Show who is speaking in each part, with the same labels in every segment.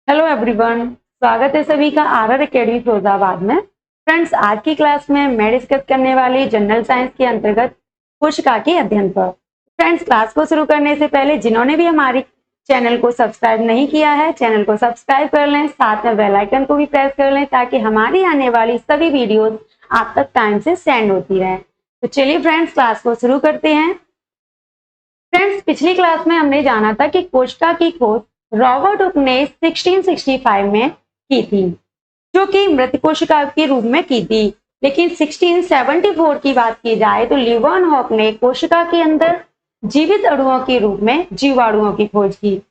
Speaker 1: Hello everyone, स्वागत है सभी का आरआर एकेडमी फिरोजाबाद में। फ्रेंड्स, आज की क्लास में मैं डिस्कस करने वाली जनरल साइंस के अंतर्गत कोशिका के अध्ययन पर। फ्रेंड्स, क्लास को शुरू करने से पहले जिन्होंने भी हमारी चैनल को सब्सक्राइब नहीं किया है, चैनल को सब्सक्राइब कर लें, साथ में बेल आइकन को भी प्रेस कर लें ताकि हमारी आने वाली सभी वीडियोज आप तक टाइम से सेंड होती रहे। तो चलिए फ्रेंड्स, क्लास को शुरू करते हैं। फ्रेंड्स, पिछली क्लास में हमने जाना था कि कोशिका की खोज रॉबर्ट हुक ने 1665 में की थी, जो कि मृत कोशिका के रूप में की थी। लेकिन 1674 की बात की जाए तो लीeuwenhoek ने कोशिका के अंदर जीवित अणुओं के रूप में जीवाणुओं की खोज की।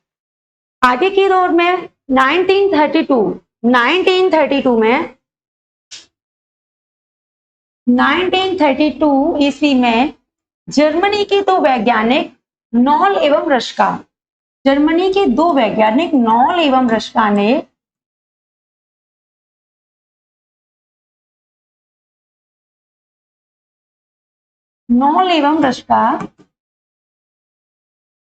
Speaker 1: आगे की दौर में 1932 ईस्वी में जर्मनी के दो वैज्ञानिक नॉल एवं रश्का जर्मनी के दो वैज्ञानिक नॉल एवं रश्का ने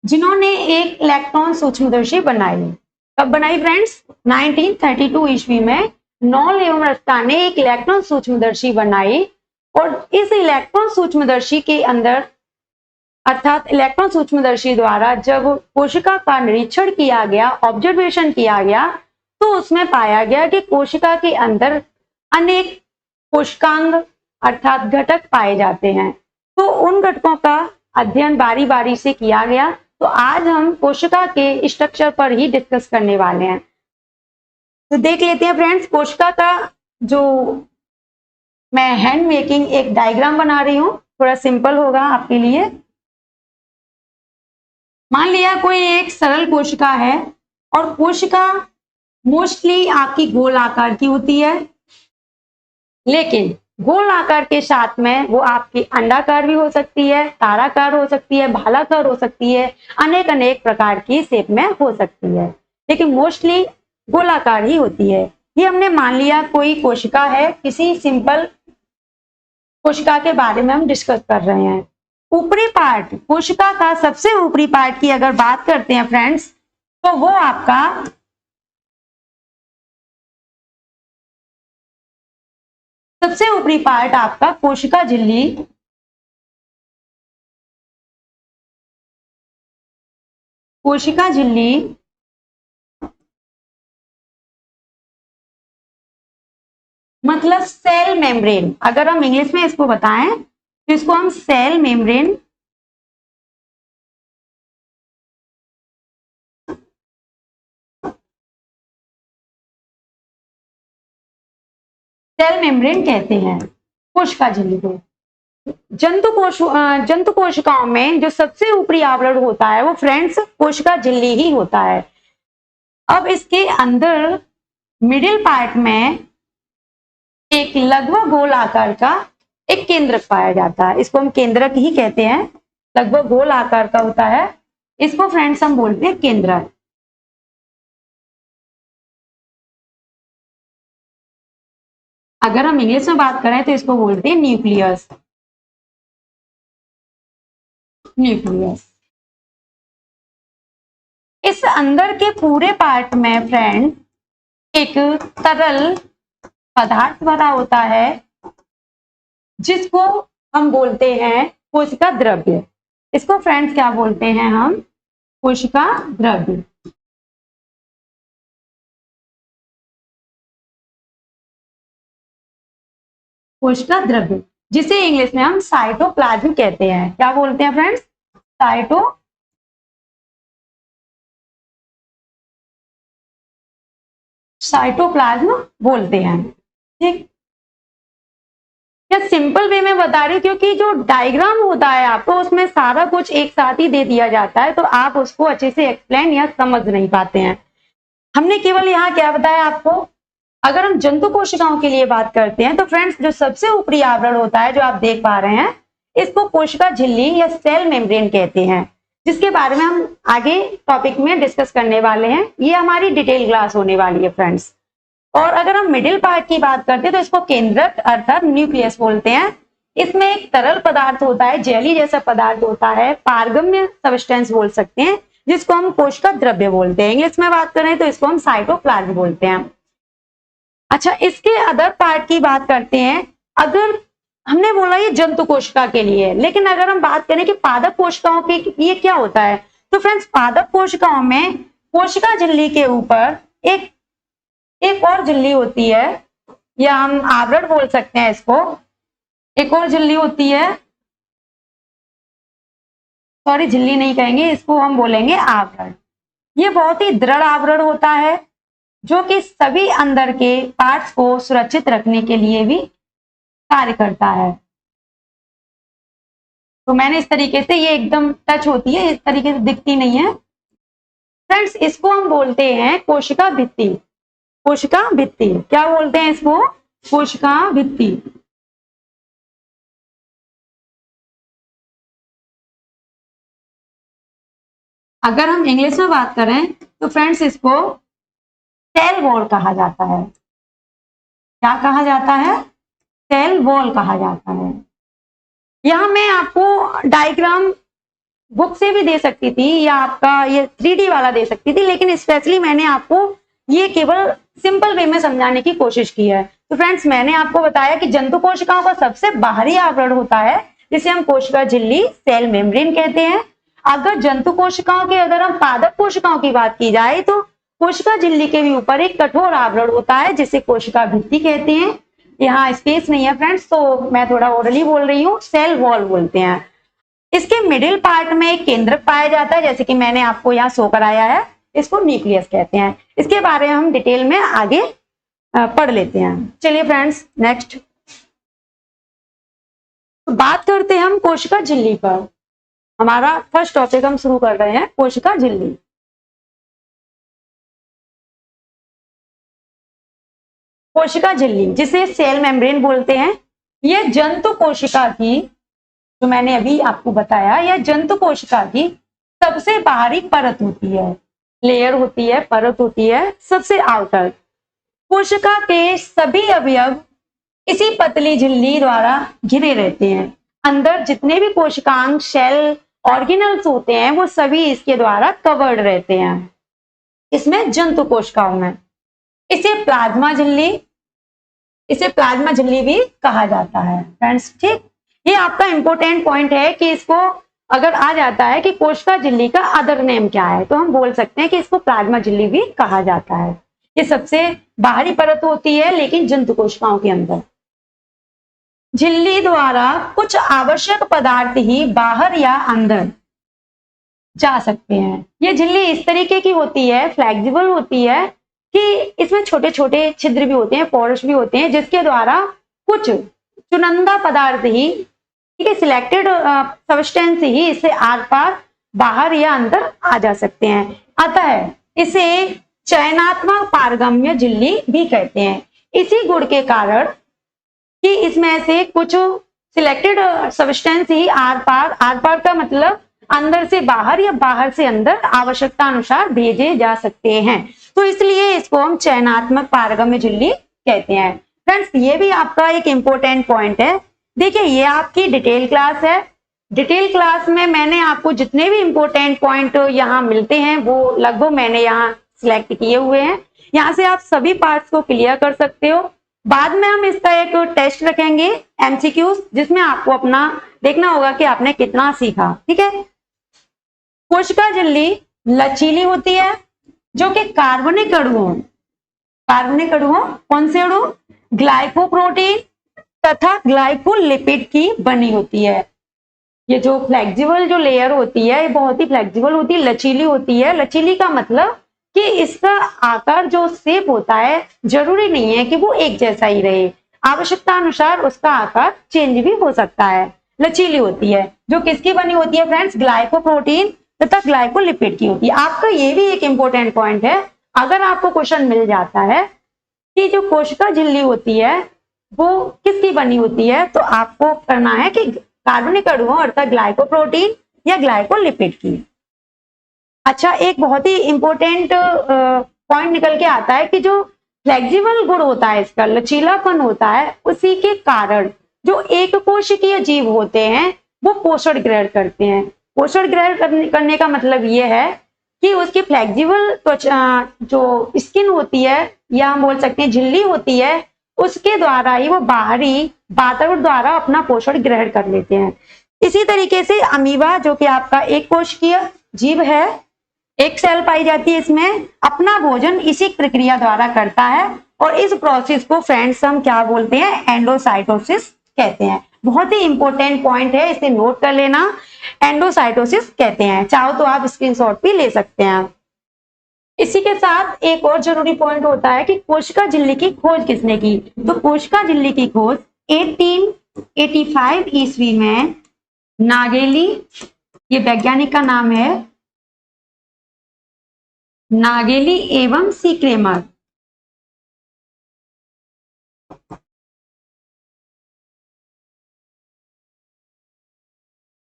Speaker 1: जिन्होंने एक इलेक्ट्रॉन सूक्ष्मदर्शी बनाई। कब बनाई फ्रेंड्स? 1932 ईस्वी में नॉल एवं रश्का ने एक इलेक्ट्रॉन सूक्ष्मदर्शी बनाई और इस इलेक्ट्रॉन सूक्ष्मदर्शी के अंदर अर्थात इलेक्ट्रॉन सूक्ष्मदर्शी द्वारा जब कोशिका का निरीक्षण किया गया, ऑब्जर्वेशन किया गया, तो उसमें पाया गया कि कोशिका के अंदर अनेक कोशिकांग अर्थात घटक पाए जाते हैं। तो उन घटकों का अध्ययन बारी बारी से किया गया। तो आज हम कोशिका के स्ट्रक्चर पर ही डिस्कस करने वाले हैं। तो देख लेते हैं फ्रेंड्स, कोशिका का जो मैं हैंड मेकिंग एक डायग्राम बना रही हूं, थोड़ा सिंपल होगा आपके लिए। मान लिया कोई एक सरल कोशिका है और कोशिका मोस्टली आपकी गोल आकार की होती है, लेकिन गोल आकार के साथ में वो आपकी अंडाकार भी हो सकती है, ताराकार हो सकती है, भालाकार हो सकती है, अनेक प्रकार की शेप में हो सकती है, लेकिन मोस्टली गोलाकार ही होती है। ये हमने मान लिया कोई कोशिका है, किसी सिंपल कोशिका के बारे में हम डिस्कस कर रहे हैं। ऊपरी पार्ट, कोशिका का सबसे ऊपरी पार्ट की अगर बात करते हैं फ्रेंड्स, तो वो आपका सबसे ऊपरी पार्ट आपका कोशिका झिल्ली, मतलब सेल मेम्ब्रेन। अगर हम इंग्लिश में इसको बताएं तो इसको हम सेल मेम्ब्रेन कहते हैं कोशिका झिल्ली को। जंतु कोशिकाओं में जो सबसे ऊपरी आवरण होता है वो फ्रेंड्स कोशिका झिल्ली ही होता है। अब इसके अंदर मिडिल पार्ट में एक लगभग गोल आकार का एक केंद्रक पाया जाता है, इसको हम केंद्रक ही कहते हैं। लगभग गोल आकार का होता है, इसको फ्रेंड्स हम बोलते हैं केंद्रक। अगर हम इंग्लिश में बात करें तो इसको बोलते हैं न्यूक्लियस। इस अंदर के पूरे पार्ट में फ्रेंड एक तरल पदार्थ भरा होता है जिसको हम बोलते हैं कोशिका द्रव्य। इसको फ्रेंड्स क्या बोलते हैं हम? कोशिका द्रव्य। कोशिका द्रव्य जिसे इंग्लिश में हम साइटोप्लाज्म कहते हैं। क्या बोलते हैं फ्रेंड्स? साइटोप्लाज्म बोलते हैं। ठीक, सिंपल वे में बता रही हूँ क्योंकि जो डायग्राम होता है आपको उसमें सारा कुछ एक साथ ही दे दिया जाता है, तो आप उसको अच्छे से एक्सप्लेन या समझ नहीं पाते हैं। हमने केवल यहाँ क्या बताया आपको? अगर हम जंतु कोशिकाओं के लिए बात करते हैं तो फ्रेंड्स जो सबसे ऊपरी आवरण होता है जो आप देख पा रहे हैं, इसको कोशिका झिल्ली या सेल मेम्ब्रेन कहते हैं, जिसके बारे में हम आगे टॉपिक में डिस्कस करने वाले हैं। ये हमारी डिटेल क्लास होने वाली है फ्रेंड्स। और अगर हम मिडिल पार्ट की बात करते हैं तो इसको केंद्रक अर्थात न्यूक्लियस बोलते हैं। इसमें एक तरल पदार्थ होता है, जेली जैसा पदार्थ होता है, पारगम्य सब्सटेंस बोल सकते हैं, जिसको हम कोशिका द्रव्य बोलते हैं। इंग्लिश में बात करें तो इसको हम साइटोप्लाज्म बोलते हैं। अच्छा, इसके अदर पार्ट की बात करते हैं। अगर हमने बोला ये जंतु कोशिका के लिए, लेकिन अगर हम बात करें कि पादप कोशिकाओं के लिए क्या होता है, तो फ्रेंड्स पादप कोशिकाओं में कोशिका झिल्ली के ऊपर एक और झिल्ली होती है, या हम आवरण बोल सकते हैं इसको। एक और झिल्ली होती है, सॉरी झिल्ली नहीं कहेंगे इसको, हम बोलेंगे आवरण। ये बहुत ही दृढ़ आवरण होता है जो कि सभी अंदर के पार्ट्स को सुरक्षित रखने के लिए भी कार्य करता है। तो मैंने इस तरीके से, ये एकदम टच होती है, इस तरीके से दिखती नहीं है फ्रेंड्स। इसको हम बोलते हैं कोशिका भित्ति। कोशिका भित्ति क्या बोलते हैं इसको? कोशिका भित्ति। अगर हम इंग्लिश में बात करें तो फ्रेंड्स इसको सेल वॉल कहा जाता है। क्या कहा जाता है? सेल वॉल कहा जाता है। यहां मैं आपको डायग्राम बुक से भी दे सकती थी, या आपका ये 3D वाला दे सकती थी, लेकिन स्पेशली मैंने आपको ये केवल सिंपल वे में समझाने की कोशिश की है। तो फ्रेंड्स मैंने आपको बताया कि जंतु कोशिकाओं का सबसे बाहरी आवरण होता है जिसे हम कोशिका झिल्ली, सेल मेम्ब्रेन कहते हैं। अगर जंतु कोशिकाओं के, अगर हम पादप कोशिकाओं की बात की जाए तो कोशिका झिल्ली के भी ऊपर एक कठोर आवरण होता है जिसे कोशिका भित्ति कहते हैं। यहाँ स्पेस नहीं है फ्रेंड्स, तो मैं थोड़ा ओरली बोल रही हूँ, सेल वॉल बोलते हैं। इसके मिडिल पार्ट में एक केंद्रक पाया जाता है, जैसे कि मैंने आपको यहाँ शो कराया है, इसको न्यूक्लियस कहते हैं। इसके बारे में हम डिटेल में आगे पढ़ लेते हैं। चलिए फ्रेंड्स नेक्स्ट बात करते हैं हम कोशिका झिल्ली पर। हमारा फर्स्ट टॉपिक हम शुरू कर रहे हैं कोशिका झिल्ली। कोशिका झिल्ली जिसे सेल मेम्ब्रेन बोलते हैं, यह जंतु कोशिका की, जो मैंने अभी आपको बताया, यह जंतु कोशिका की सबसे बाहरी परत होती है, लेयर होती है, परत होती है सबसे आउटर। कोशिका के सभी अवयव इसी पतली झिल्ली द्वारा घिरे रहते हैं। अंदर जितने भी कोशिकांग, सेल, ऑर्गेनल्स होते हैं वो सभी इसके द्वारा कवर्ड रहते हैं, इसमें जंतु कोशिकाओं में। इसे प्लाज्मा झिल्ली भी कहा जाता है फ्रेंड्स। ठीक, ये आपका इंपॉर्टेंट पॉइंट है कि इसको अगर आ जाता है कि कोशिका झिल्ली का अदर नेम क्या है, तो हम बोल सकते हैं कि इसको प्लाज्मा झिल्ली भी कहा जाता है। ये सबसे बाहरी परत होती है लेकिन जंतु कोशिकाओं के अंदर। झिल्ली द्वारा कुछ आवश्यक पदार्थ ही बाहर या अंदर जा सकते हैं। ये झिल्ली इस तरीके की होती है, फ्लेक्सिबल होती है कि इसमें छोटे छोटे छिद्र भी होते हैं, पोरस भी होते हैं, जिसके द्वारा कुछ चुनिंदा पदार्थ ही, ठीक है, सिलेक्टेड सब्सटेंस ही इससे आर पार, बाहर या अंदर आ जा सकते हैं। अतः इसे चयनात्मक पारगम्य झिल्ली भी कहते हैं। इसी गुण के कारण कि इसमें से कुछ सिलेक्टेड सब्सटेंस ही आर पार का मतलब अंदर से बाहर या बाहर से अंदर आवश्यकता अनुसार भेजे जा सकते हैं, तो इसलिए इसको हम चयनात्मक पारगम्य झिल्ली कहते हैं। फ्रेंड्स ये भी आपका एक इंपॉर्टेंट पॉइंट है। देखिए ये आपकी डिटेल क्लास है। डिटेल क्लास में मैंने आपको जितने भी इंपॉर्टेंट पॉइंट यहाँ मिलते हैं वो लगभग मैंने यहाँ सिलेक्ट किए हुए हैं। यहाँ से आप सभी पार्ट्स को क्लियर कर सकते हो। बाद में हम इसका एक टेस्ट रखेंगे एमसीक्यूज, जिसमें आपको अपना देखना होगा कि आपने कितना सीखा। ठीक है, कोशिका झिल्ली लचीली होती है जो कि कार्बनिक अणुओं, कौन से अणु? ग्लाइकोप्रोटीन तथा ग्लाइकोलिपिड की बनी होती है। ये जो फ्लेक्सिबल जो लेयर होती है, ये बहुत ही फ्लेक्सिबल होती है, लचीली होती है। लचीली का मतलब कि इसका आकार, जो शेप होता है, जरूरी नहीं है कि वो एक जैसा ही रहे, आवश्यकता अनुसार उसका आकार चेंज भी हो सकता है। लचीली होती है, जो किसकी बनी होती है फ्रेंड्स? ग्लाइकोप्रोटीन तथा ग्लाइकोलिपिड की होती है। आपका ये भी एक इंपॉर्टेंट पॉइंट है। अगर आपको क्वेश्चन मिल जाता है कि जो कोशिका झिल्ली होती है वो किसकी बनी होती है, तो आपको करना है कि कार्बनिक अणुओं अर्थात ग्लाइकोप्रोटीन या ग्लाइकोलिपिड की। अच्छा, एक बहुत ही इंपॉर्टेंट पॉइंट निकल के आता है कि जो फ्लेक्सिबल गुण होता है, इसका लचीलापन होता है, उसी के कारण जो एक कोशिकीय जीव होते हैं वो पोषण ग्रहण करते हैं। पोषण ग्रहण करने का मतलब ये है कि उसकी फ्लेक्सिबल त्वचा जो स्किन होती है या हम बोल सकते हैं झिल्ली होती है, उसके द्वारा ही वो बाहरी वातावरण द्वारा अपना पोषण ग्रहण कर लेते हैं। इसी तरीके से अमीबा जो कि आपका एक कोशिकीय जीव है, एक सेल पाई जाती है, इसमें अपना भोजन इसी प्रक्रिया द्वारा करता है और इस प्रोसेस को फ्रेंड्स हम क्या बोलते हैं, एंडोसाइटोसिस कहते हैं। बहुत ही इंपॉर्टेंट पॉइंट है, इसे नोट कर लेना, एंडोसाइटोसिस कहते हैं। चाहो तो आप स्क्रीनशॉट भी ले सकते हैं। इसी के साथ एक और जरूरी पॉइंट होता है कि कोशिका झिल्ली की खोज किसने की। तो कोशिका झिल्ली की खोज 1885 ईस्वी में नागेली, ये वैज्ञानिक का नाम है, नागेली एवं सी क्रेमर,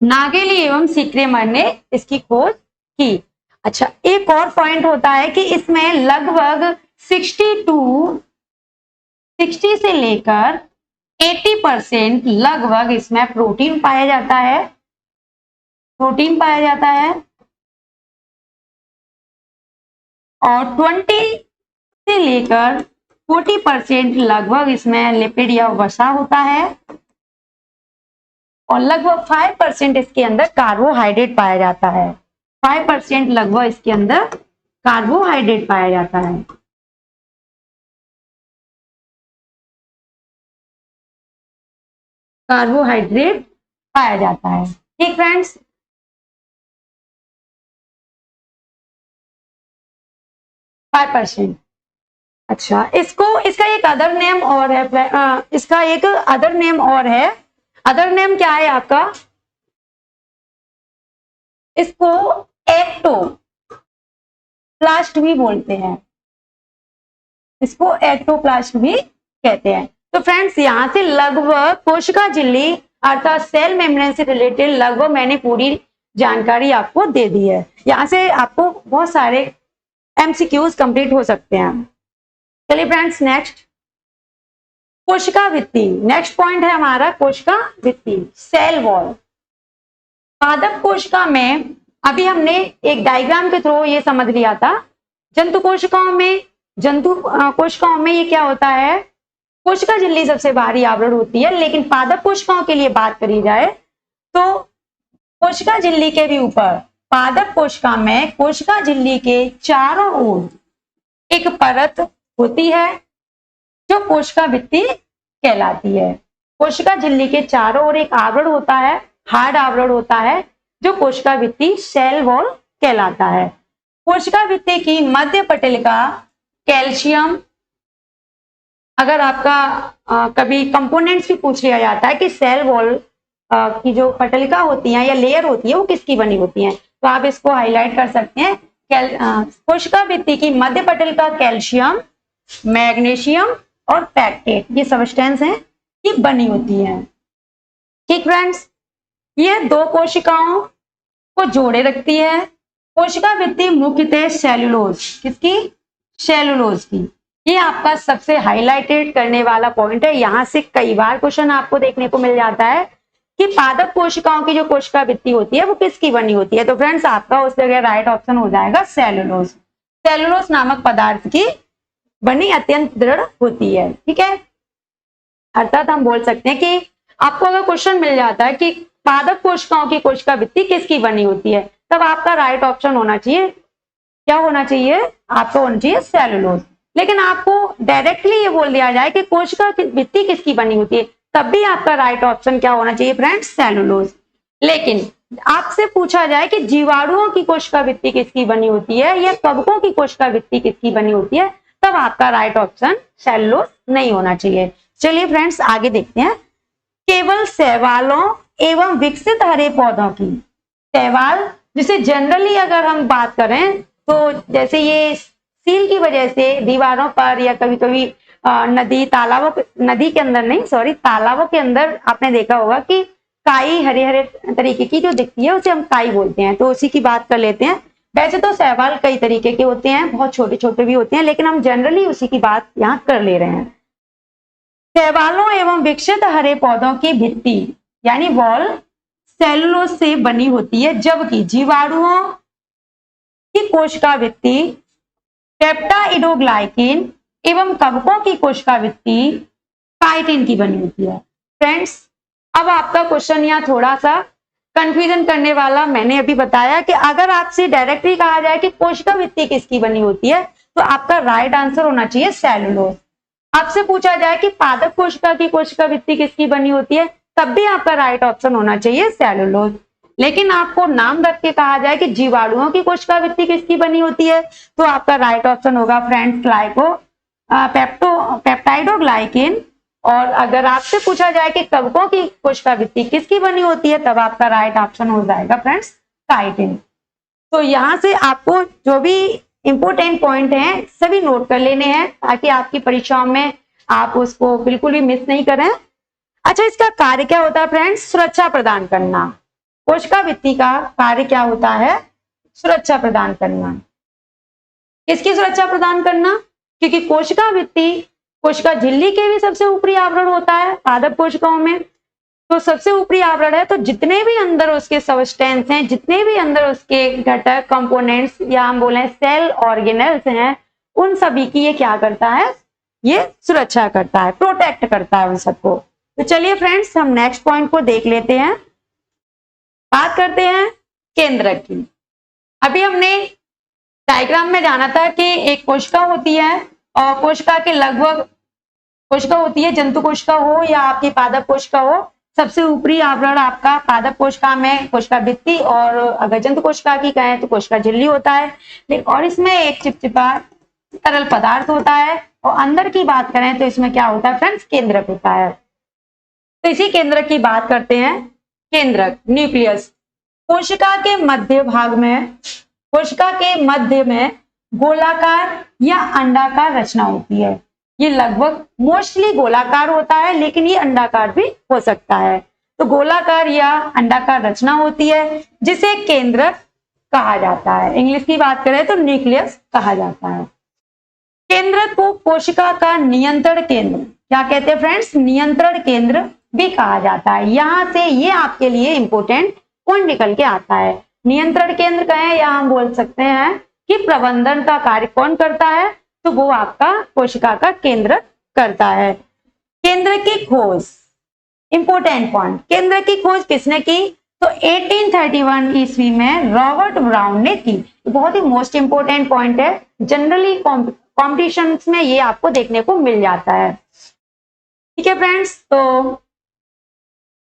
Speaker 1: नागेली एवं सी क्रेमर ने इसकी खोज की। अच्छा, एक और पॉइंट होता है कि इसमें लगभग 60 से लेकर 80% लगभग इसमें प्रोटीन पाया जाता है, प्रोटीन पाया जाता है, और 20 से लेकर 40% लगभग इसमें लिपिड या वसा होता है, और लगभग 5% इसके अंदर कार्बोहाइड्रेट पाया जाता है। 5% लगभग इसके अंदर कार्बोहाइड्रेट पाया जाता है। कार्बोहाइड्रेट पाया जाता है। ठीक फ्रेंड्स, %5। अच्छा, इसका एक अदर नेम और है, इसका एक अदर नेम और है। अदर नेम क्या है आपका, इसको एक्टोप्लास्ट भी बोलते हैं, इसको एक्टोप्लास्ट भी कहते हैं। तो फ्रेंड्स, यहां से लगभग कोशिका झिल्ली अर्थात सेल मेम्ब्रेन से रिलेटेड लगभग मैंने पूरी जानकारी आपको दे दी है। यहां से आपको बहुत सारे एमसीक्यूज कंप्लीट हो सकते हैं। चलिए फ्रेंड्स, नेक्स्ट कोशिका भित्ति, नेक्स्ट पॉइंट है हमारा कोशिका भित्ति, सेल वॉल। पादप कोशिका में अभी हमने एक डायग्राम के थ्रू ये समझ लिया था। जंतु कोशिकाओं में ये क्या होता है, कोशिका झिल्ली सबसे बाहरी आवरण होती है, लेकिन पादप कोशिकाओं के लिए बात करी जाए तो कोशिका झिल्ली के भी ऊपर पादप कोशिका में कोशिका झिल्ली के चारों ओर एक परत होती है जो कोशिका भित्ति कहलाती है। कोशिका झिल्ली के चारों ओर एक आवरण होता है, हार्ड आवरण होता है, जो कोशिका भित्ति सेल वॉल कहलाता है। कोशिका भित्ति की मध्य पटलिका कैल्शियम, अगर आपका कभी कंपोनेंट्स भी पूछ लिया जाता है कि सेल वॉल की जो पटलिका होती है या लेयर होती है वो किसकी बनी होती है, तो आप इसको हाईलाइट कर सकते हैं। कोशिका भित्ति की मध्य पटलिका कैल्शियम, मैग्नीशियम और पैक्टेट, ये सब्सटेंस हैं, ये बनी होती है। ठीक फ्रेंड्स, ये दो कोशिकाओं को जोड़े रखती है। कोशिका भित्ति मुख्यतः सेलुलोज, किसकी, सेलुलोज की। ये आपका सबसे हाईलाइटेड करने वाला पॉइंट है। यहां से कई बार क्वेश्चन आपको देखने को मिल जाता है कि पादप कोशिकाओं की जो कोशिका भित्ति होती है वो किसकी बनी होती है। तो फ्रेंड्स, आपका उस जगह राइट ऑप्शन हो जाएगा सेलुलोज। सेलुलोज नामक पदार्थ की बनी अत्यंत दृढ़ होती है। ठीक है, अर्थात हम बोल सकते हैं कि आपको अगर क्वेश्चन मिल जाता है कि पादप कोशिकाओं की कोशिका भित्ति किसकी बनी होती है, तब आपका राइट ऑप्शन होना चाहिए, क्या होना चाहिए, आपको होना चाहिए सेलुलोज। लेकिन आपको डायरेक्टली ये बोल दिया जाए कि कोशिका भित्ति किसकी बनी होती है, तब भी आपका राइट ऑप्शन क्या होना चाहिए फ्रेंड्स, सेलुलोज। लेकिन आपसे पूछा जाए कि जीवाणुओं की कोशिका भित्ति किसकी बनी होती है या कवकों की कोशिका भित्ति किसकी बनी होती है, तब आपका राइट ऑप्शन सेलुलोज नहीं होना चाहिए। चलिए फ्रेंड्स, आगे देखते हैं। केवल शैवालों एवं विकसित हरे पौधों की, शैवाल जिसे जनरली अगर हम बात करें तो जैसे ये सील की वजह से दीवारों पर या कभी कभी नदी तालाबों, नदी के अंदर नहीं सॉरी तालाबों के अंदर आपने देखा होगा कि काई हरे हरे तरीके की जो दिखती है उसे हम काई बोलते हैं, तो उसी की बात कर लेते हैं। वैसे तो शैवाल कई तरीके के होते हैं, बहुत छोटे छोटे भी होते हैं, लेकिन हम जनरली उसी की बात यहाँ कर ले रहे हैं। शैवालों एवं विकसित हरे पौधों की भित्ति यानी वॉल सेलुलोज से बनी होती है, जबकि जीवाणुओं की कोशिकावृत्ति पेप्टाइडोग्लाइकेन एवं कवकों की कोशिकावृत्ति काइटिन की बनी होती है। फ्रेंड्स, अब आपका क्वेश्चन यहाँ थोड़ा सा कंफ्यूजन करने वाला, मैंने अभी बताया कि अगर आपसे डायरेक्टली कहा जाए कि कोशिकावृत्ति किसकी बनी होती है तो आपका राइट आंसर होना चाहिए सेलुलोज। आपसे पूछा जाए कि पादप कोशिका की कोशिकावृत्ति किसकी बनी होती है, तब भी आपका राइट ऑप्शन होना चाहिए सेलुलोज। लेकिन आपको नाम रख के कहा जाए कि जीवाणुओं की कोशिकावृत्ति किसकी बनी होती है तो आपका राइट ऑप्शन होगा फ्रेंड्स पेप्टाइडोग्लाइकेन। और अगर आपसे पूछा जाए कि कवकों की कोशिकावृत्ति किसकी बनी होती है तब आपका राइट ऑप्शन हो जाएगा फ्रेंड्स काइटिन। तो यहां से आपको जो भी इंपोर्टेंट पॉइंट हैं सभी नोट कर लेने हैं ताकि आपकी परीक्षाओं में आप उसको बिल्कुल भी मिस नहीं करें। अच्छा, इसका कार्य क्या होता है फ्रेंड्स? सुरक्षा प्रदान करना। कोशिकावृत्ति का कार्य क्या होता है? सुरक्षा प्रदान करना। किसकी सुरक्षा प्रदान करना? क्योंकि कोशिकावृत्ति कोशिका झिल्ली के भी सबसे ऊपरी आवरण होता है पादप कोशिकाओं में, तो सबसे ऊपरी आवरण है, तो जितने भी अंदर उसके सबस्टेंस हैं, जितने भी अंदर उसके घटक कंपोनेंट्स या हम बोले सेल ऑर्गेनेल्स हैं, उन सभी की ये क्या करता है? ये सुरक्षा करता है, प्रोटेक्ट करता है उन सबको। तो चलिए फ्रेंड्स, हम नेक्स्ट पॉइंट को देख लेते हैं। बात करते हैं केंद्रक की। अभी हमने डायग्राम में जाना था कि एक कोशिका होती है और कोशिका के लगभग कोशिका होती है, जंतु कोशिका हो या आपकी पादप कोशिका हो, सबसे ऊपरी आवरण आपका पादप कोशिका में कोशिकावृत्ति, और अगर जंतु कोशिका की कहें तो कोशिका झिल्ली होता है, और इसमें एक चिपचिपा तरल पदार्थ होता है, और अंदर की बात करें तो इसमें क्या होता है फ्रेंड्स? केंद्रक होता है। तो इसी केंद्रक की बात करते हैं। केंद्रक न्यूक्लियस कोशिका के मध्य भाग में, कोशिका के मध्य में गोलाकार या अंडाकार रचना होती है। ये लगभग मोस्टली गोलाकार होता है लेकिन ये अंडाकार भी हो सकता है। तो गोलाकार या अंडाकार रचना होती है जिसे केंद्रक कहा जाता है। इंग्लिश की बात करें तो न्यूक्लियस कहा जाता है। केंद्रक को कोशिका का नियंत्रण केंद्र क्या कहते हैं फ्रेंड्स? नियंत्रण केंद्र भी कहा जाता है। यहां से ये आपके लिए इंपोर्टेंट पॉइंट निकल के आता है। नियंत्रण केंद्र कहें या हम बोल सकते हैं कि प्रबंधन का कार्य कौन करता है, तो वो आपका कोशिका का केंद्र करता है। केंद्र की खोज, इंपोर्टेंट पॉइंट, केंद्र की खोज किसने की? तो 1831 ईस्वी में रॉबर्ट ब्राउन ने की। बहुत ही मोस्ट इंपोर्टेंट पॉइंट है, जनरली कॉम्पिटिशन्स में ये आपको देखने को मिल जाता है। ठीक है फ्रेंड्स, तो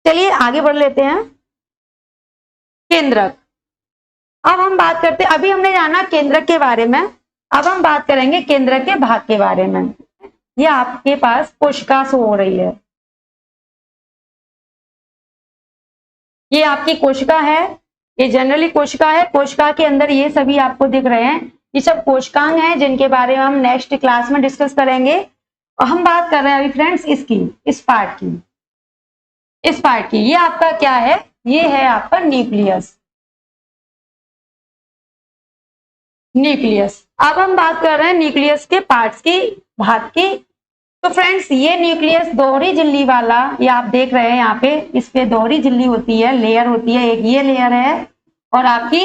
Speaker 1: चलिए आगे बढ़ लेते हैं। केंद्रक, अब हम बात करते हैं, अभी हमने जाना केंद्रक के बारे में, अब हम बात करेंगे केंद्रक के भाग के बारे में। ये आपके पास कोशिका शो हो रही है, ये आपकी कोशिका है, ये जनरली कोशिका है। कोशिका के अंदर ये सभी आपको दिख रहे हैं, ये सब कोशिकांग हैं जिनके बारे में हम नेक्स्ट क्लास में डिस्कस करेंगे। और हम बात कर रहे हैं अभी फ्रेंड्स इसकी, इस पार्ट की, इस पार्ट की। ये आपका क्या है? ये है आपका न्यूक्लियस। न्यूक्लियस, अब हम बात कर रहे हैं न्यूक्लियस के पार्ट्स की, भाग की। तो फ्रेंड्स ये न्यूक्लियस दोहरी झिल्ली वाला, ये आप देख रहे हैं यहाँ पे, इस पे दोहरी झिल्ली होती है, लेयर होती है, एक ये लेयर है और आपकी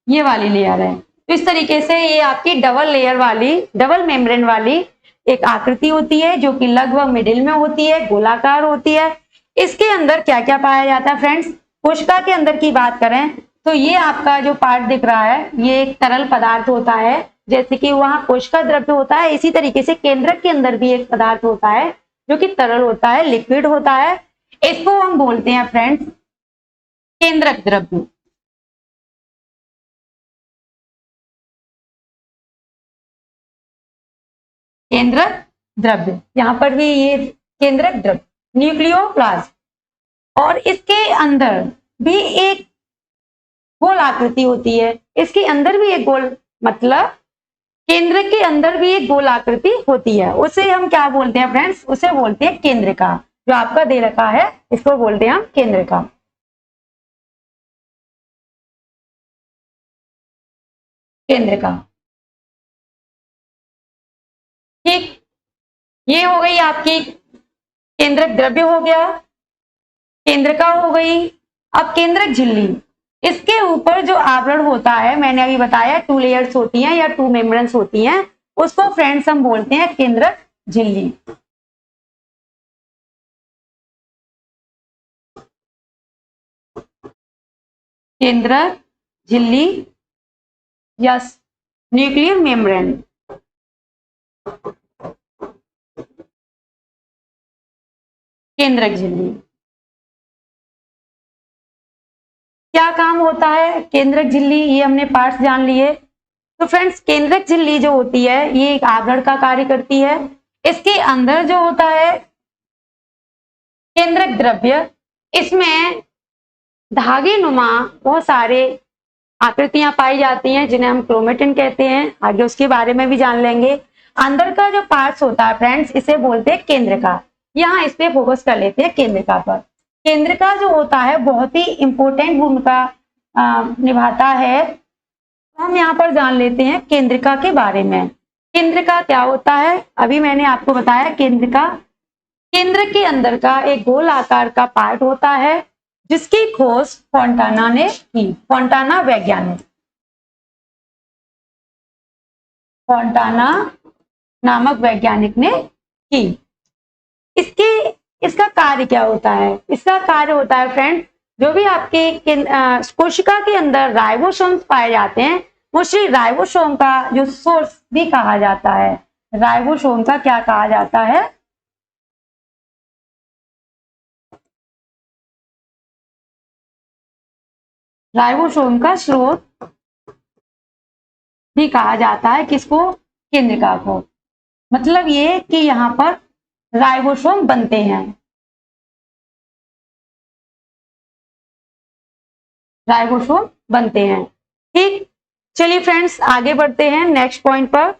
Speaker 1: ये वाली लेयर है। तो इस तरीके से ये आपकी डबल लेयर वाली, डबल मेम्ब्रेन वाली एक आकृति होती है जो कि लगभग मिडिल में होती है, गोलाकार होती है। इसके अंदर क्या क्या पाया जाता है फ्रेंड्स? कोशिका के अंदर की बात करें तो ये आपका जो पार्ट दिख रहा है ये एक तरल पदार्थ होता है, जैसे कि वहां कोशिका द्रव्य होता है, इसी तरीके से केंद्रक के अंदर भी एक पदार्थ होता है जो कि तरल होता है, लिक्विड होता है। इसको हम बोलते हैं फ्रेंड्स केंद्रक द्रव्य। केंद्रक द्रव्य, यहां पर भी ये केंद्रक द्रव्य न्यूक्लियोप्लाज्म, और इसके अंदर भी एक गोल आकृति होती है, इसके अंदर भी एक गोल, मतलब केंद्र के अंदर भी एक गोल आकृति होती है, उसे हम क्या बोलते हैं फ्रेंड्स? उसे बोलते हैं केंद्रिका। जो आपका दे रखा है इसको बोलते हैं हम केंद्रिका। केंद्रिका, ठीक, ये हो गई आपकी केंद्रक द्रव्य हो गया, केंद्रिका हो गई। अब केंद्रक झिल्ली, इसके ऊपर जो आवरण होता है, मैंने अभी बताया 2 लेयर्स होती हैं या 2 मेम्ब्रेन्स होती हैं, उसको फ्रेंड्स हम बोलते हैं केंद्रक झिल्ली। केंद्रक झिल्ली या न्यूक्लियर मेम्ब्रेन। केंद्रक झिल्ली क्या काम होता है? केंद्रक झिल्ली, ये हमने पार्ट्स जान लिए। तो फ्रेंड्स, केंद्रक झिल्ली जो होती है ये एक आवरण का कार्य करती है। इसके अंदर जो होता है केंद्रक द्रव्य, इसमें धागे नुमा बहुत सारे आकृतियां पाई जाती हैं जिन्हें हम क्रोमेटिन कहते हैं। आगे उसके बारे में भी जान लेंगे। अंदर का जो पार्ट्स होता है फ्रेंड्स, इसे बोलते हैं केंद्रिका। यहाँ इस पे फोकस कर लेते हैं केंद्रिका पर। केंद्रिका जो होता है बहुत ही इंपॉर्टेंट भूमिका निभाता है। हम यहाँ पर जान लेते हैं केंद्रिका के बारे में। केंद्रिका क्या होता है? अभी मैंने आपको बताया केंद्रिका केंद्र के अंदर का एक गोल आकार का पार्ट होता है जिसकी खोज फोंटाना ने की। फोंटाना वैज्ञानिक, फोंटाना नामक वैज्ञानिक ने की। इसका कार्य क्या होता है? इसका कार्य होता है फ्रेंड, जो भी आपके कोशिका के अंदर राइबोसोम्स पाए जाते हैं, उसी राइबोसोम का जो सोर्स भी कहा जाता है। राइबोसोम का क्या कहा जाता है? राइबोसोम का स्रोत भी कहा जाता है। किसको? केंद्रिका को। मतलब ये कि यहाँ पर राइबोसोम बनते हैं। राइबोसोम बनते हैं। ठीक, चलिए फ्रेंड्स आगे बढ़ते हैं नेक्स्ट पॉइंट पर।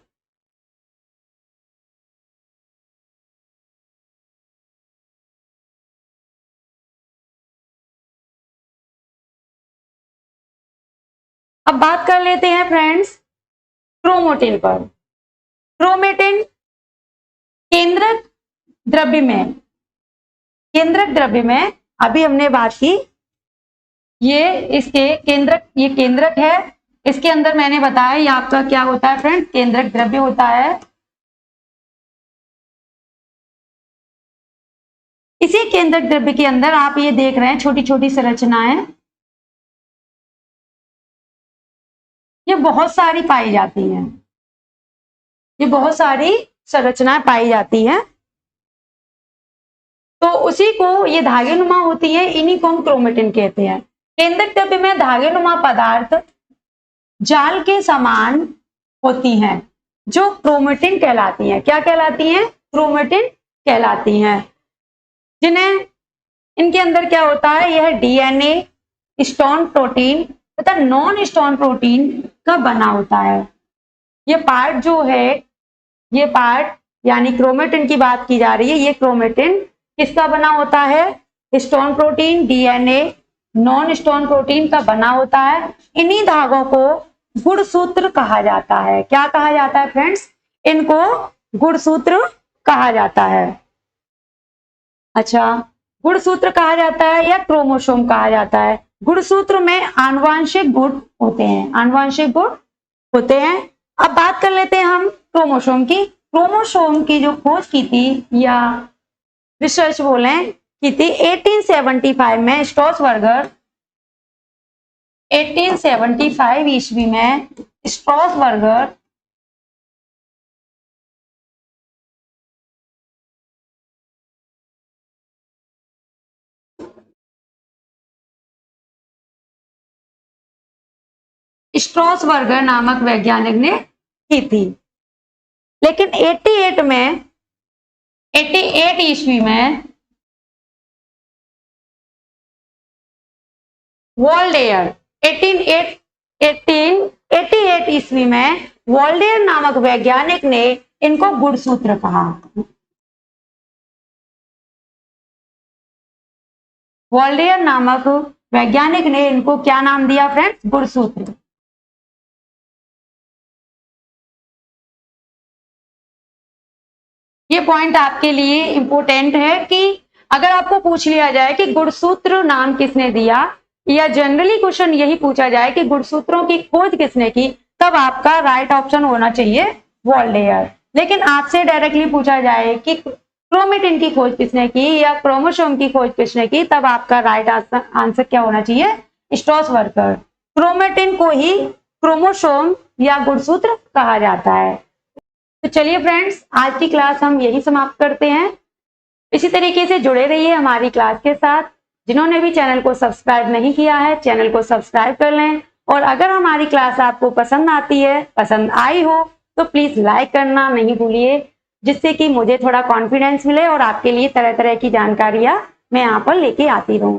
Speaker 1: अब बात कर लेते हैं फ्रेंड्स क्रोमेटिन पर। क्रोमेटिन केंद्रक द्रव्य में, केंद्रक द्रव्य में अभी हमने बात की, ये इसके केंद्रक, ये केंद्रक है। इसके अंदर मैंने बताया ये आपका क्या होता है फ्रेंड? केंद्रक द्रव्य होता है। इसी केंद्रक द्रव्य के अंदर आप ये देख रहे हैं छोटी छोटी संरचनाएं, ये बहुत सारी पाई जाती हैं। ये बहुत सारी संरचनाएं पाई जाती हैं। तो उसी को, ये धागेनुमा होती है, इन्हीं को हम क्रोमेटिन कहते हैं। केंद्रक द्रव्य में धागेनुमा पदार्थ जाल के समान होती हैं जो क्रोमेटिन कहलाती हैं। क्या कहलाती हैं? क्रोमेटिन कहलाती हैं। जिन्हें, इनके अंदर क्या होता है? यह डीएनए, स्टोन प्रोटीन तथा नॉन स्टोन प्रोटीन का बना होता है। ये पार्ट जो है, ये पार्ट यानी क्रोमेटिन की बात की जा रही है, ये क्रोमेटिन किसका बना होता है? Stone protein, DNA, non stone protein का बना होता है। इन्हीं धागों को गुणसूत्र कहा जाता है। क्या कहा जाता है फ्रेंड्स? इनको गुणसूत्र कहा जाता है। अच्छा, गुणसूत्र कहा जाता है या क्रोमोसोम कहा जाता है? गुणसूत्र में आनुवांशिक गुण होते हैं, आनुवांशिक गुण होते हैं। अब बात कर लेते हैं हम क्रोमोसोम की। क्रोमोसोम की जो खोज की थी या रिसर्च बोले की थी 1875 में स्ट्रॉसबर्गर, 1875 ईस्वी में स्ट्रॉसबर्गर स्ट्रॉसबर्गर नामक वैज्ञानिक ने की थी। लेकिन 88 ईस्वी में वॉल्डेयर, 1888 ईस्वी में वॉल्डेयर नामक वैज्ञानिक ने इनको गुणसूत्र कहा। वॉल्डेयर नामक वैज्ञानिक ने इनको क्या नाम दिया फ्रेंड्स? गुणसूत्र। ये पॉइंट आपके लिए इंपॉर्टेंट है कि अगर आपको पूछ लिया जाए कि गुणसूत्र नाम किसने दिया, या जनरली क्वेश्चन यही पूछा जाए कि गुणसूत्रों की खोज किसने की, तब आपका राइट ऑप्शन होना चाहिए वॉल्डेयर। लेकिन आपसे डायरेक्टली पूछा जाए कि क्रोमेटिन की खोज किसने की या क्रोमोसोम की खोज किसने की, तब आपका राइट आंसर क्या होना चाहिए, स्ट्रॉसवर्कर। क्रोमेटिन को ही क्रोमोसोम या गुणसूत्र कहा जाता है। तो चलिए फ्रेंड्स, आज की क्लास हम यही समाप्त करते हैं। इसी तरीके से जुड़े रहिए हमारी क्लास के साथ। जिन्होंने भी चैनल को सब्सक्राइब नहीं किया है, चैनल को सब्सक्राइब कर लें। और अगर हमारी क्लास आपको पसंद आती है, पसंद आई हो, तो प्लीज लाइक करना नहीं भूलिए, जिससे कि मुझे थोड़ा कॉन्फिडेंस मिले और आपके लिए तरह तरह की जानकारियां मैं यहाँ पर लेके आती रहूं।